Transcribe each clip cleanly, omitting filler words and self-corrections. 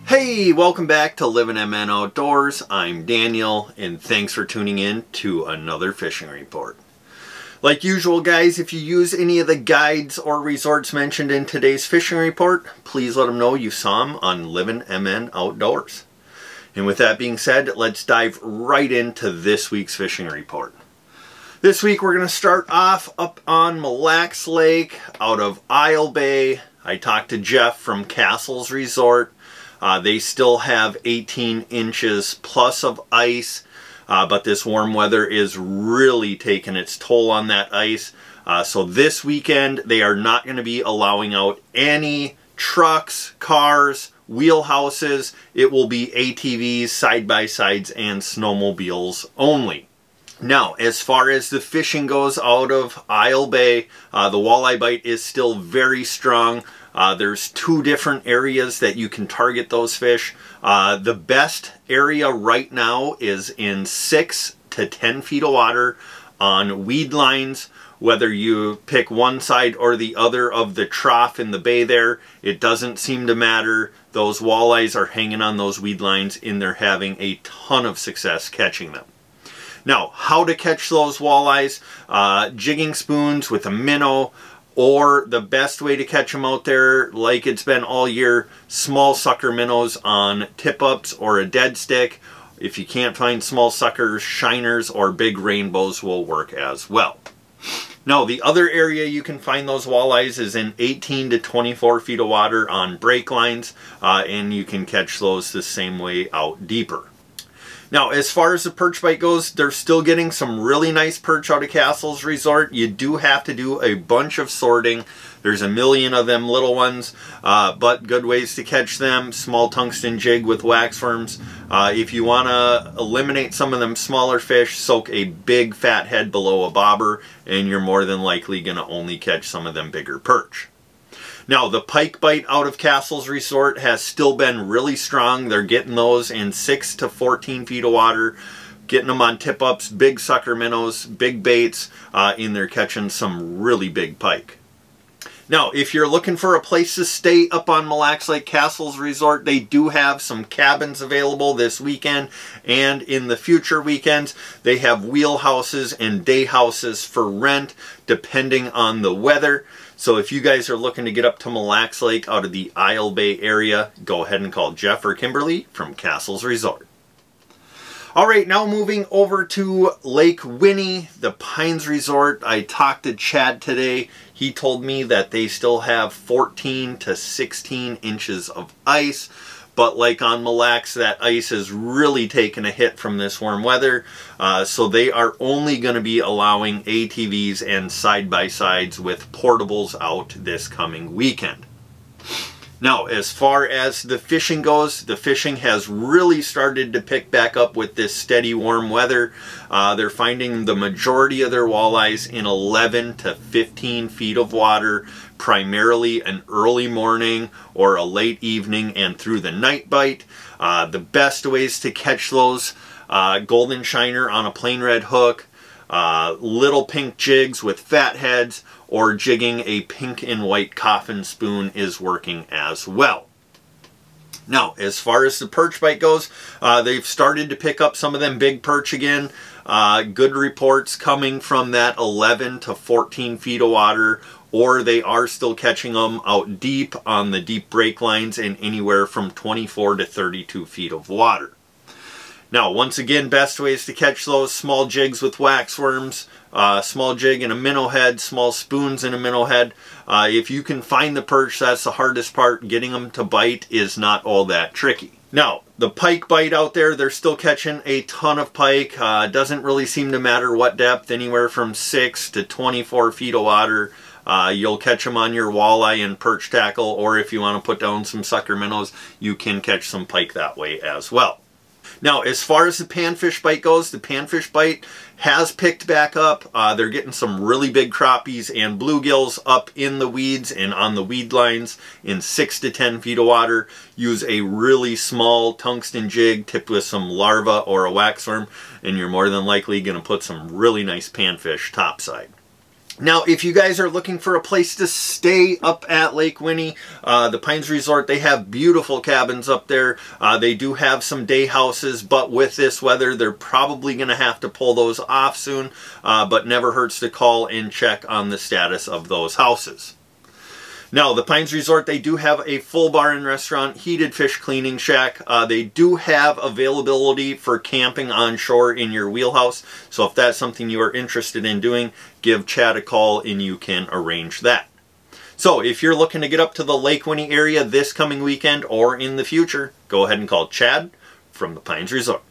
Hey, welcome back to Livin MN Outdoors. I'm Daniel, and thanks for tuning in to another fishing report. Like usual, guys, if you use any of the guides or resorts mentioned in today's fishing report, please let them know you saw them on Livin MN Outdoors. And with that being said, let's dive right into this week's fishing report. This week we're going to start off up on Mille Lacs Lake out of Isle Bay. I talked to Jeff from Castles Resort. They still have 18 inches plus of ice, but this warm weather is really taking its toll on that ice. So this weekend they are not going to be allowing out any trucks, cars, wheelhouses. It will be ATVs, side-by-sides, and snowmobiles only. Now, as far as the fishing goes out of Isle Bay, the walleye bite is still very strong. There's two different areas that you can target those fish. The best area right now is in 6 to 10 feet of water on weed lines. Whether you pick one side or the other of the trough in the bay there, it doesn't seem to matter. Those walleyes are hanging on those weed lines and they're having a ton of success catching them. Now, how to catch those walleyes? Jigging spoons with a minnow, or the best way to catch them out there, like it's been all year, small sucker minnows on tip-ups or a dead stick. If you can't find small suckers, shiners or big rainbows will work as well. Now, the other area you can find those walleyes is in 18 to 24 feet of water on break lines, and you can catch those the same way out deeper. Now, as far as the perch bite goes, they're still getting some really nice perch out of Castles Resort. You do have to do a bunch of sorting. There's a million of them little ones, but good ways to catch them. Small tungsten jig with waxworms. If you want to eliminate some of them smaller fish, soak a big fat head below a bobber, and you're more than likely going to only catch some of them bigger perch. Now, the pike bite out of Castles Resort has still been really strong. They're getting those in 6 to 14 feet of water, getting them on tip-ups, big sucker minnows, big baits, and they're catching some really big pike. Now, if you're looking for a place to stay up on Mille Lacs Lake Castles Resort, they do have some cabins available this weekend and in the future weekends. They have wheelhouses and day houses for rent depending on the weather. So if you guys are looking to get up to Mille Lacs Lake out of the Isle Bay area, go ahead and call Jeff or Kimberly from Castles Resort. All right, now moving over to Lake Winnie, the Pines Resort. I talked to Chad today. He told me that they still have 14 to 16 inches of ice. But like on Mille Lacs, that ice has really taken a hit from this warm weather. So they are only going to be allowing ATVs and side-by-sides with portables out this coming weekend. Now, as far as the fishing goes, the fishing has really started to pick back up with this steady warm weather. They're finding the majority of their walleyes in 11 to 15 feet of water, primarily an early morning or a late evening and through the night bite. The best ways to catch those, golden shiner on a plain red hook, little pink jigs with fat heads, or jigging a pink and white coffin spoon is working as well. Now, as far as the perch bite goes, they've started to pick up some of them big perch again. Good reports coming from that 11 to 14 feet of water, or they are still catching them out deep on the deep break lines in anywhere from 24 to 32 feet of water. Now, once again, best ways to catch those: small jigs with waxworms, small jig and a minnow head, small spoons and a minnow head. If you can find the perch, that's the hardest part. Getting them to bite is not all that tricky. Now, the pike bite out there, they're still catching a ton of pike. Doesn't really seem to matter what depth, anywhere from 6 to 24 feet of water. You'll catch them on your walleye and perch tackle, or if you want to put down some sucker minnows, you can catch some pike that way as well. Now, as far as the panfish bite goes, the panfish bite has picked back up. They're getting some really big crappies and bluegills up in the weeds and on the weed lines in 6 to 10 feet of water. Use a really small tungsten jig tipped with some larva or a waxworm, and you're more than likely going to put some really nice panfish topside. Now, if you guys are looking for a place to stay up at Lake Winnie, the Pines Resort, they have beautiful cabins up there. They do have some day houses, but with this weather, they're probably going to have to pull those off soon. But never hurts to call and check on the status of those houses. Now, the Pines Resort, they do have a full bar and restaurant, heated fish cleaning shack. They do have availability for camping on shore in your wheelhouse. So if that's something you are interested in doing, give Chad a call and you can arrange that. So if you're looking to get up to the Lake Winnie area this coming weekend or in the future, go ahead and call Chad from the Pines Resort.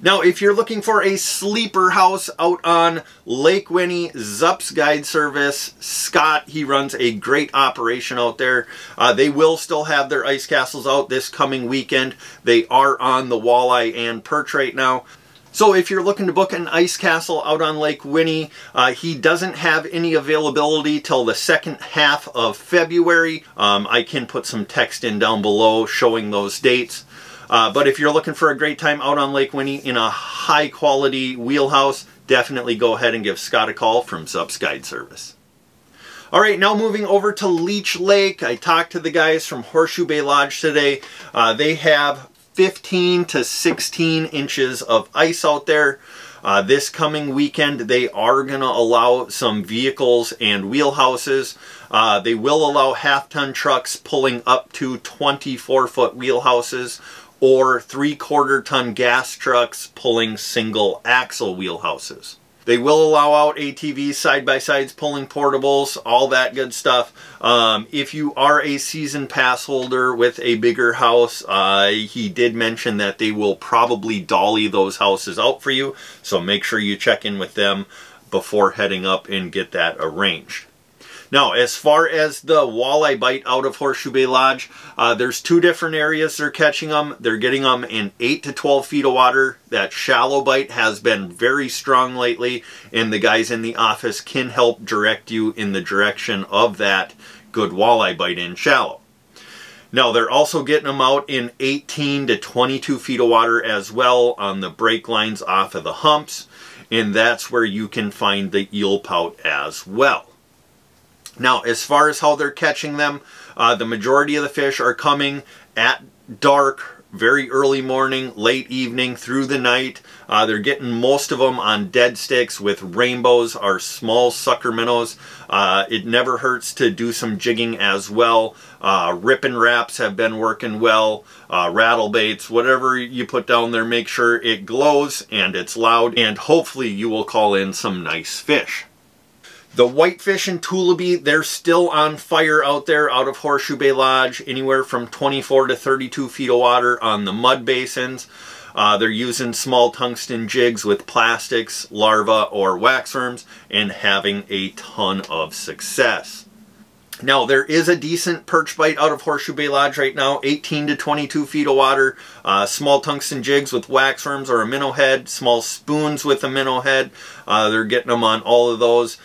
Now, if you're looking for a sleeper house out on Lake Winnie, zupsguideservice, Scott, he runs a great operation out there. They will still have their ice castles out this coming weekend. They are on the walleye and perch right now. So if you're looking to book an ice castle out on Lake Winnie, he doesn't have any availability till the second half of February. I can put some text in down below showing those dates. But if you're looking for a great time out on Lake Winnie in a high quality wheelhouse, definitely go ahead and give Scott a call from Zups Guide Service. Alright, now moving over to Leech Lake. I talked to the guys from Horseshoe Bay Lodge today. They have 15 to 16 inches of ice out there. This coming weekend, they are going to allow some vehicles and wheelhouses. They will allow half-ton trucks pulling up to 24-foot wheelhouses, or 3/4 ton gas trucks pulling single axle wheelhouses. They will allow out ATVs, side-by-sides, pulling portables, all that good stuff. If you are a season pass holder with a bigger house, he did mention that they will probably dolly those houses out for you. So make sure you check in with them before heading up and get that arranged. Now, as far as the walleye bite out of Horseshoe Bay Lodge, there's two different areas they're catching them. They're getting them in 8 to 12 feet of water. That shallow bite has been very strong lately, and the guys in the office can help direct you in the direction of that good walleye bite in shallow. Now, they're also getting them out in 18 to 22 feet of water as well on the break lines off of the humps, and that's where you can find the eel pout as well. Now, as far as how they're catching them, the majority of the fish are coming at dark, very early morning, late evening, through the night. They're getting most of them on dead sticks with rainbows or small sucker minnows. It never hurts to do some jigging as well. Rip and wraps have been working well. Rattle baits, whatever you put down there, make sure it glows and it's loud, and hopefully you will call in some nice fish. The whitefish and tulipy, they're still on fire out there out of Horseshoe Bay Lodge, anywhere from 24 to 32 feet of water on the mud basins. They're using small tungsten jigs with plastics, larvae, or waxworms, and having a ton of success. Now, there is a decent perch bite out of Horseshoe Bay Lodge right now, 18 to 22 feet of water, small tungsten jigs with waxworms or a minnow head, small spoons with a minnow head. They're getting them on all of those.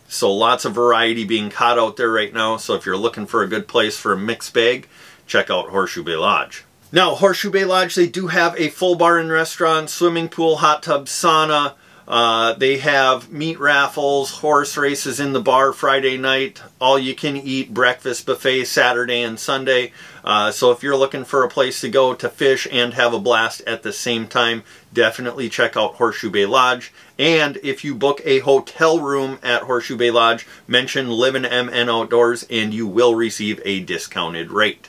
So lots of variety being caught out there right now. So if you're looking for a good place for a mixed bag, check out Horseshoe Bay Lodge. Now, Horseshoe Bay Lodge, they do have a full bar and restaurant, swimming pool, hot tub, sauna. They have meat raffles, horse races in the bar Friday night, all you can eat breakfast buffet Saturday and Sunday. So if you're looking for a place to go to fish and have a blast at the same time, definitely check out Horseshoe Bay Lodge. And if you book a hotel room at Horseshoe Bay Lodge, mention Livin MN Outdoors and you will receive a discounted rate.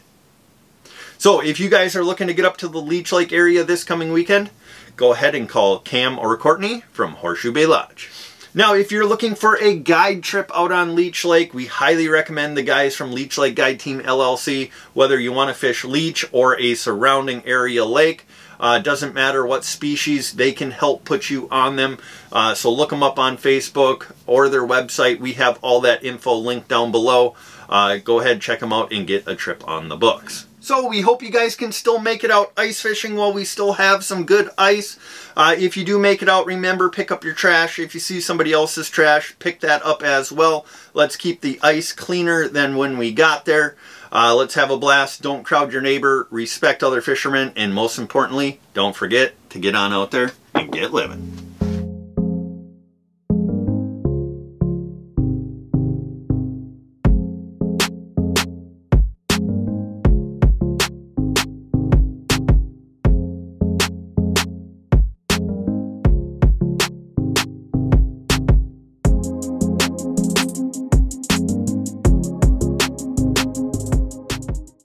So if you guys are looking to get up to the Leech Lake area this coming weekend, go ahead and call Cam or Courtney from Horseshoe Bay Lodge. Now, if you're looking for a guide trip out on Leech Lake, we highly recommend the guys from Leech Lake Guide Team LLC. Whether you want to fish Leech or a surrounding area lake, doesn't matter what species, they can help put you on them. So look them up on Facebook or their website. We have all that info linked down below. Go ahead, check them out, and get a trip on the books. So we hope you guys can still make it out ice fishing while we still have some good ice. If you do make it out, remember, pick up your trash. If you see somebody else's trash, pick that up as well. Let's keep the ice cleaner than when we got there. Let's have a blast. Don't crowd your neighbor. Respect other fishermen. And most importantly, don't forget to get on out there and get living.